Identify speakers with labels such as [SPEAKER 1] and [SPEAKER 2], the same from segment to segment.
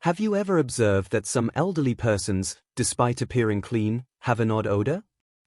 [SPEAKER 1] Have you ever observed that some elderly persons, despite appearing clean, have an odd odor?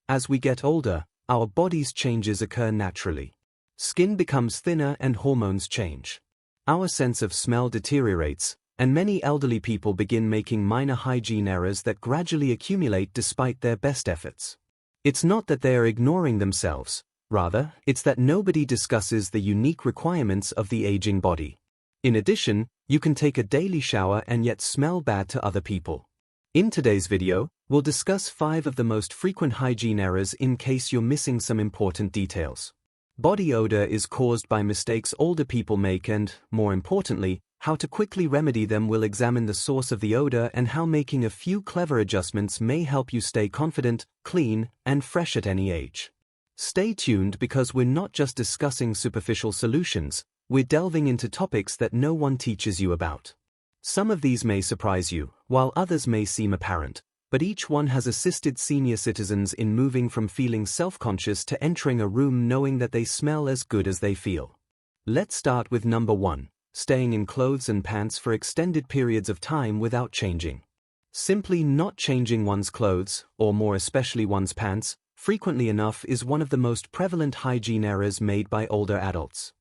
[SPEAKER 1] As we get older, our body's changes occur naturally. Skin becomes thinner and hormones change. Our sense of smell deteriorates, and many elderly people begin making minor hygiene errors that gradually accumulate despite their best efforts. It's not that they are ignoring themselves, rather, it's that nobody discusses the unique requirements of the aging body. In addition, you can take a daily shower and yet smell bad to other people. In today's video, we'll discuss 5 of the most frequent hygiene errors in case you're missing some important details. Body odor is caused by mistakes older people make and, more importantly, how to quickly remedy them. We'll examine the source of the odor and how making a few clever adjustments may help you stay confident, clean, and fresh at any age. Stay tuned because we're not just discussing superficial solutions, we're delving into topics that no one teaches you about. Some of these may surprise you, while others may seem apparent, but each one has assisted senior citizens in moving from feeling self-conscious to entering a room knowing that they smell as good as they feel. Let's start with number 1, staying in clothes and pants for extended periods of time without changing. Simply not changing one's clothes, or more especially one's pants, frequently enough is one of the most prevalent hygiene errors made by older adults.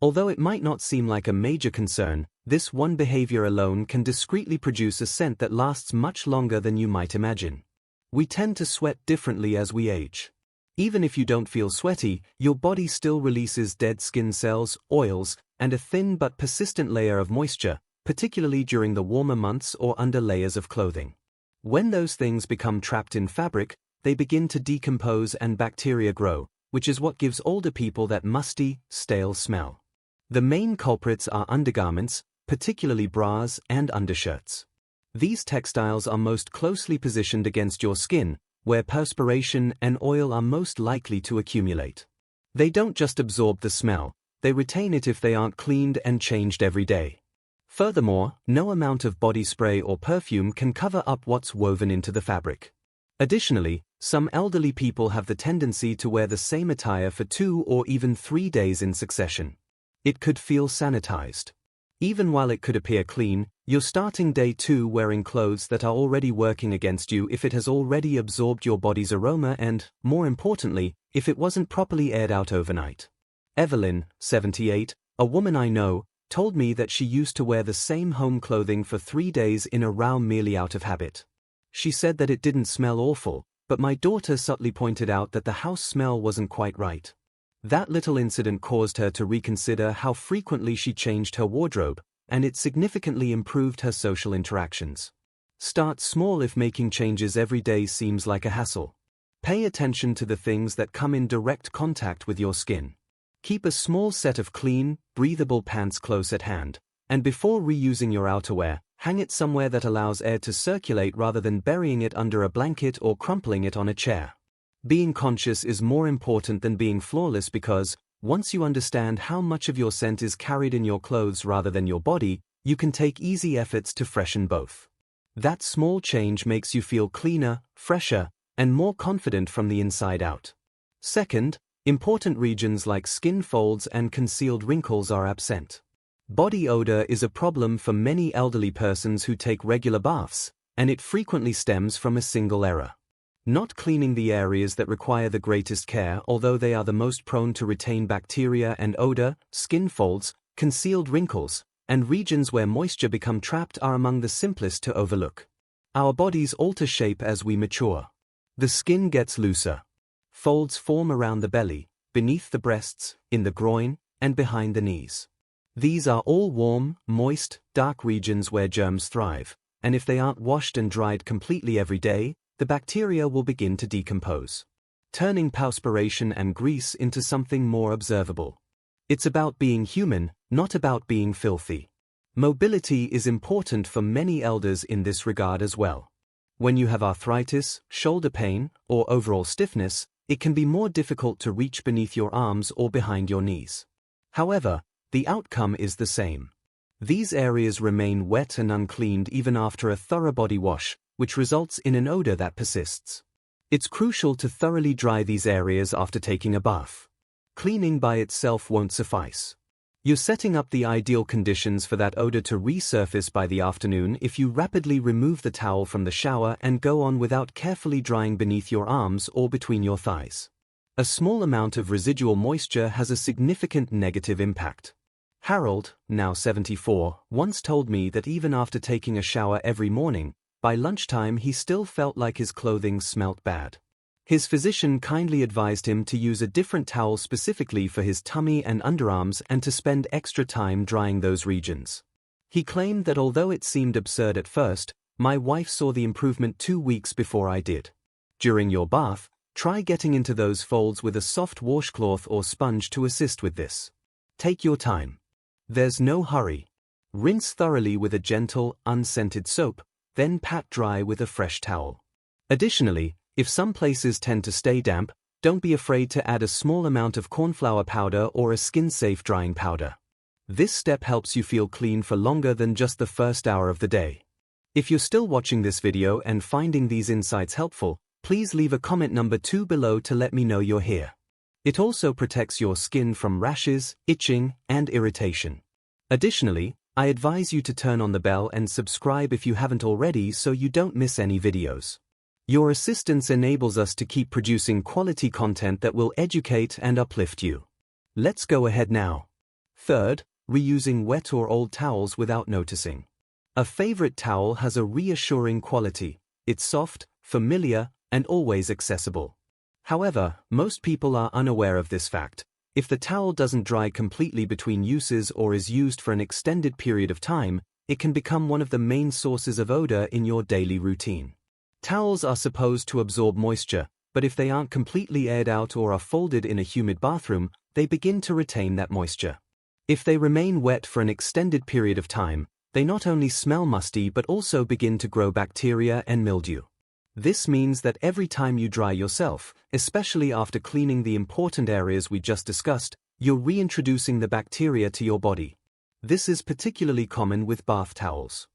[SPEAKER 1] Although it might not seem like a major concern, this one behavior alone can discreetly produce a scent that lasts much longer than you might imagine. We tend to sweat differently as we age. Even if you don't feel sweaty, your body still releases dead skin cells, oils, and a thin but persistent layer of moisture, particularly during the warmer months or under layers of clothing. When those things become trapped in fabric, they begin to decompose and bacteria grow, which is what gives older people that musty, stale smell. The main culprits are undergarments, particularly bras and undershirts. These textiles are most closely positioned against your skin, where perspiration and oil are most likely to accumulate. They don't just absorb the smell, they retain it if they aren't cleaned and changed every day. Furthermore, no amount of body spray or perfume can cover up what's woven into the fabric. Additionally, some elderly people have the tendency to wear the same attire for 2 or even 3 days in succession. It could feel sanitized. Even while it could appear clean, you're starting day 2 wearing clothes that are already working against you if it has already absorbed your body's aroma and, more importantly, if it wasn't properly aired out overnight. Evelyn, 78, a woman I know, told me that she used to wear the same home clothing for 3 days in a row merely out of habit. She said that it didn't smell awful, but my daughter subtly pointed out that the house smell wasn't quite right. That little incident caused her to reconsider how frequently she changed her wardrobe, and it significantly improved her social interactions. Start small if making changes every day seems like a hassle. Pay attention to the things that come in direct contact with your skin. Keep a small set of clean, breathable pants close at hand, and before reusing your outerwear, hang it somewhere that allows air to circulate rather than burying it under a blanket or crumpling it on a chair. Being conscious is more important than being flawless because, once you understand how much of your scent is carried in your clothes rather than your body, you can take easy efforts to freshen both. That small change makes you feel cleaner, fresher, and more confident from the inside out. Second, important regions like skin folds and concealed wrinkles are absent. Body odor is a problem for many elderly persons who take regular baths, and it frequently stems from a single error. Not cleaning the areas that require the greatest care, although they are the most prone to retain bacteria and odor. Skin folds, concealed wrinkles, and regions where moisture become trapped are among the simplest to overlook. Our bodies alter shape as we mature. The skin gets looser. Folds form around the belly, beneath the breasts, in the groin, and behind the knees. These are all warm, moist, dark regions where germs thrive, and if they aren't washed and dried completely every day, the bacteria will begin to decompose, turning perspiration and grease into something more observable. It's about being human, not about being filthy. Mobility is important for many elders in this regard as well. When you have arthritis, shoulder pain, or overall stiffness, it can be more difficult to reach beneath your arms or behind your knees. However, the outcome is the same. These areas remain wet and uncleaned even after a thorough body wash, which results in an odor that persists. It's crucial to thoroughly dry these areas after taking a bath. Cleaning by itself won't suffice. You're setting up the ideal conditions for that odor to resurface by the afternoon if you rapidly remove the towel from the shower and go on without carefully drying beneath your arms or between your thighs. A small amount of residual moisture has a significant negative impact. Harold, now 74, once told me that even after taking a shower every morning, by lunchtime he still felt like his clothing smelt bad. His physician kindly advised him to use a different towel specifically for his tummy and underarms and to spend extra time drying those regions. He claimed that although it seemed absurd at first, my wife saw the improvement 2 weeks before I did. During your bath, try getting into those folds with a soft washcloth or sponge to assist with this. Take your time. There's no hurry. Rinse thoroughly with a gentle, unscented soap, then pat dry with a fresh towel. Additionally, if some places tend to stay damp, don't be afraid to add a small amount of cornflour powder or a skin-safe drying powder. This step helps you feel clean for longer than just the first hour of the day. If you're still watching this video and finding these insights helpful, please leave a comment number 2 below to let me know you're here. It also protects your skin from rashes, itching, and irritation. Additionally, I advise you to turn on the bell and subscribe if you haven't already so you don't miss any videos. Your assistance enables us to keep producing quality content that will educate and uplift you. Let's go ahead now. Third, reusing wet or old towels without noticing. A favorite towel has a reassuring quality. It's soft, familiar, and always accessible. However, most people are unaware of this fact. If the towel doesn't dry completely between uses or is used for an extended period of time, it can become one of the main sources of odor in your daily routine. Towels are supposed to absorb moisture, but if they aren't completely aired out or are folded in a humid bathroom, they begin to retain that moisture. If they remain wet for an extended period of time, they not only smell musty but also begin to grow bacteria and mildew. This means that every time you dry yourself, especially after cleaning the important areas we just discussed, you're reintroducing the bacteria to your body. This is particularly common with bath towels.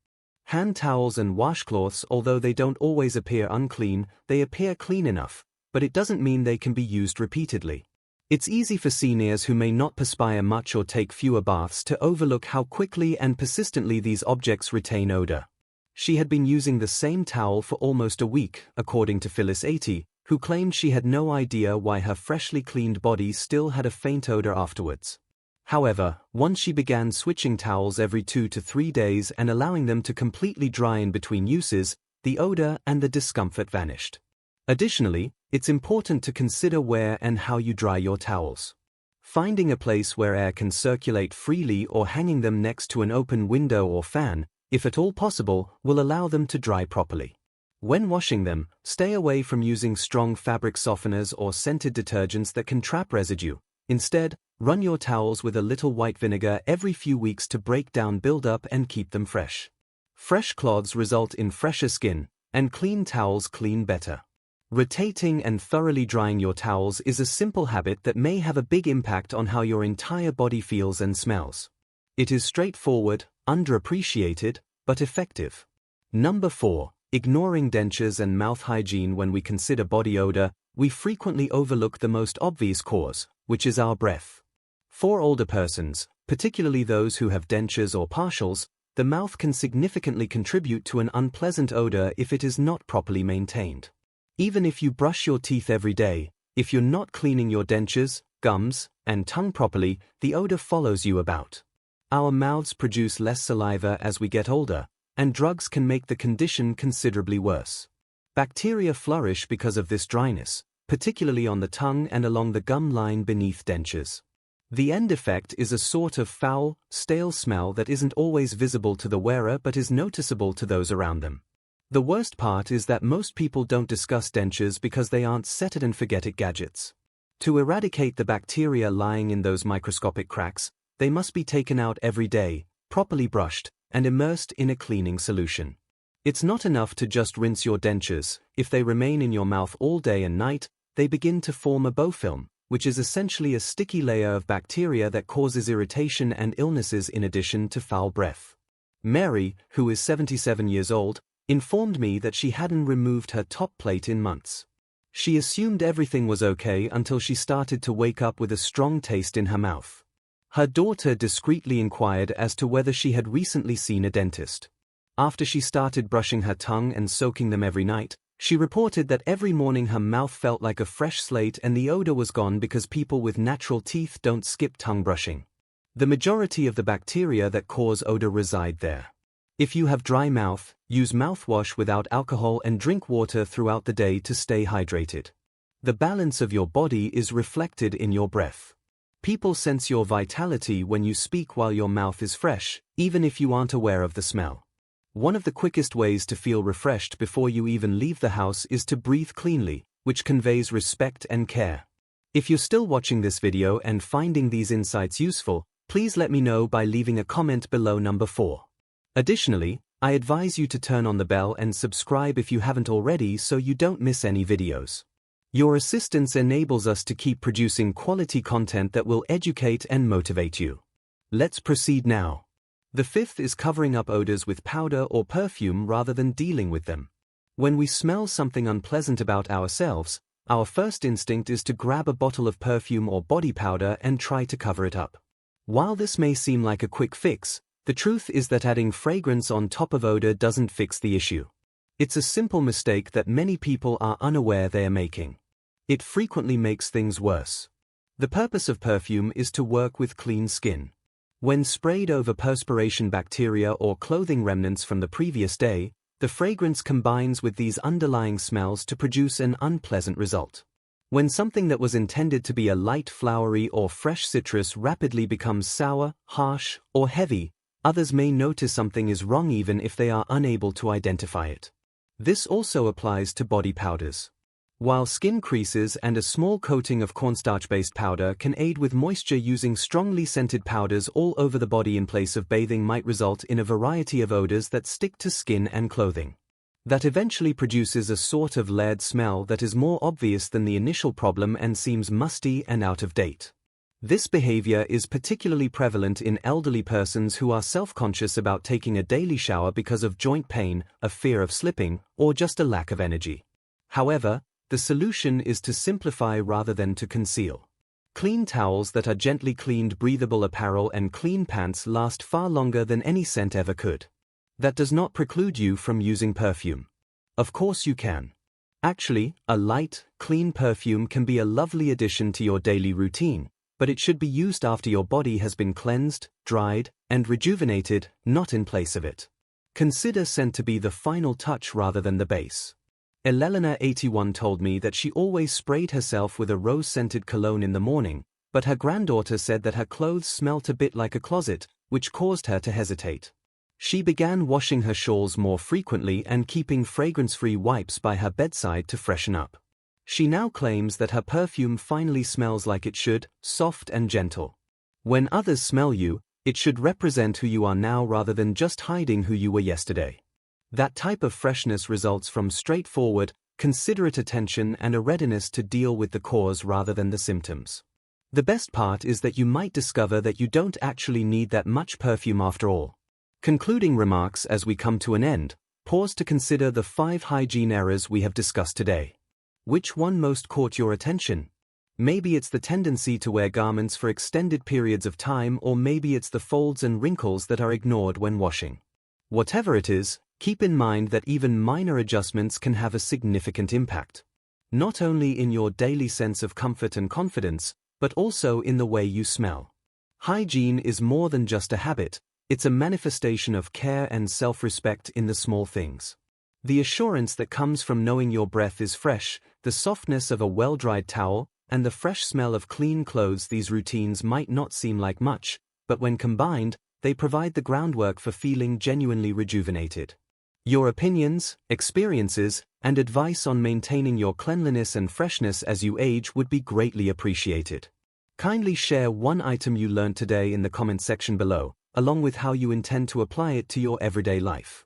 [SPEAKER 1] Hand towels and washcloths, although they don't always appear unclean, they appear clean enough, but it doesn't mean they can be used repeatedly. It's easy for seniors who may not perspire much or take fewer baths to overlook how quickly and persistently these objects retain odor. She had been using the same towel for almost a week, according to Phyllis 80, who claimed she had no idea why her freshly cleaned body still had a faint odor afterwards. However, once she began switching towels every 2 to 3 days and allowing them to completely dry in between uses, the odor and the discomfort vanished. Additionally, it's important to consider where and how you dry your towels. Finding a place where air can circulate freely or hanging them next to an open window or fan, if at all possible, will allow them to dry properly. When washing them, stay away from using strong fabric softeners or scented detergents that can trap residue. Instead, run your towels with a little white vinegar every few weeks to break down buildup and keep them fresh. Fresh cloths result in fresher skin, and clean towels clean better. Rotating and thoroughly drying your towels is a simple habit that may have a big impact on how your entire body feels and smells. It is straightforward, underappreciated, but effective. Number 4. Ignoring dentures and mouth hygiene. When we consider body odor, we frequently overlook the most obvious cause, which is our breath. For older persons, particularly those who have dentures or partials, the mouth can significantly contribute to an unpleasant odor if it is not properly maintained. Even if you brush your teeth every day, if you're not cleaning your dentures, gums, and tongue properly, the odor follows you about. Our mouths produce less saliva as we get older, and drugs can make the condition considerably worse. Bacteria flourish because of this dryness, particularly on the tongue and along the gum line beneath dentures. The end effect is a sort of foul, stale smell that isn't always visible to the wearer but is noticeable to those around them. The worst part is that most people don't discuss dentures because they aren't set-it-and-forget-it gadgets. To eradicate the bacteria lying in those microscopic cracks, they must be taken out every day, properly brushed, and immersed in a cleaning solution. It's not enough to just rinse your dentures. If they remain in your mouth all day and night, they begin to form a biofilm, which is essentially a sticky layer of bacteria that causes irritation and illnesses in addition to foul breath. Mary, who is 77 years old, informed me that she hadn't removed her top plate in months. She assumed everything was okay until she started to wake up with a strong taste in her mouth. Her daughter discreetly inquired as to whether she had recently seen a dentist. After she started brushing her tongue and soaking them every night, she reported that every morning her mouth felt like a fresh slate and the odor was gone because people with natural teeth don't skip tongue brushing. The majority of the bacteria that cause odor reside there. If you have dry mouth, use mouthwash without alcohol and drink water throughout the day to stay hydrated. The balance of your body is reflected in your breath. People sense your vitality when you speak while your mouth is fresh, even if you aren't aware of the smell. One of the quickest ways to feel refreshed before you even leave the house is to breathe cleanly, which conveys respect and care. If you're still watching this video and finding these insights useful, please let me know by leaving a comment below. Number 4. Additionally, I advise you to turn on the bell and subscribe if you haven't already so you don't miss any videos. Your assistance enables us to keep producing quality content that will educate and motivate you. Let's proceed now. The 5th is covering up odors with powder or perfume rather than dealing with them. When we smell something unpleasant about ourselves, our first instinct is to grab a bottle of perfume or body powder and try to cover it up. While this may seem like a quick fix, the truth is that adding fragrance on top of odor doesn't fix the issue. It's a simple mistake that many people are unaware they are making. It frequently makes things worse. The purpose of perfume is to work with clean skin. When sprayed over perspiration bacteria or clothing remnants from the previous day, the fragrance combines with these underlying smells to produce an unpleasant result. When something that was intended to be a light flowery or fresh citrus rapidly becomes sour, harsh, or heavy, others may notice something is wrong even if they are unable to identify it. This also applies to body powders. While skin creases and a small coating of cornstarch-based powder can aid with moisture, using strongly scented powders all over the body in place of bathing might result in a variety of odors that stick to skin and clothing. That eventually produces a sort of layered smell that is more obvious than the initial problem and seems musty and out of date. This behavior is particularly prevalent in elderly persons who are self-conscious about taking a daily shower because of joint pain, a fear of slipping, or just a lack of energy. However, the solution is to simplify rather than to conceal. Clean towels that are gently cleaned, breathable apparel, and clean pants last far longer than any scent ever could. That does not preclude you from using perfume. Of course you can. Actually, a light, clean perfume can be a lovely addition to your daily routine, but it should be used after your body has been cleansed, dried, and rejuvenated, not in place of it. Consider scent to be the final touch rather than the base. Elelena, 81, told me that she always sprayed herself with a rose-scented cologne in the morning, but her granddaughter said that her clothes smelt a bit like a closet, which caused her to hesitate. She began washing her shawls more frequently and keeping fragrance-free wipes by her bedside to freshen up. She now claims that her perfume finally smells like it should, soft and gentle. When others smell you, it should represent who you are now rather than just hiding who you were yesterday. That type of freshness results from straightforward, considerate attention and a readiness to deal with the cause rather than the symptoms. The best part is that you might discover that you don't actually need that much perfume after all. Concluding remarks as we come to an end, pause to consider the 5 hygiene errors we have discussed today. Which one most caught your attention? Maybe it's the tendency to wear garments for extended periods of time, or maybe it's the folds and wrinkles that are ignored when washing. Whatever it is, keep in mind that even minor adjustments can have a significant impact. Not only in your daily sense of comfort and confidence, but also in the way you smell. Hygiene is more than just a habit, it's a manifestation of care and self-respect in the small things. The assurance that comes from knowing your breath is fresh, the softness of a well-dried towel, and the fresh smell of clean clothes. These routines might not seem like much, but when combined, they provide the groundwork for feeling genuinely rejuvenated. Your opinions, experiences, and advice on maintaining your cleanliness and freshness as you age would be greatly appreciated. Kindly share one item you learned today in the comment section below, along with how you intend to apply it to your everyday life.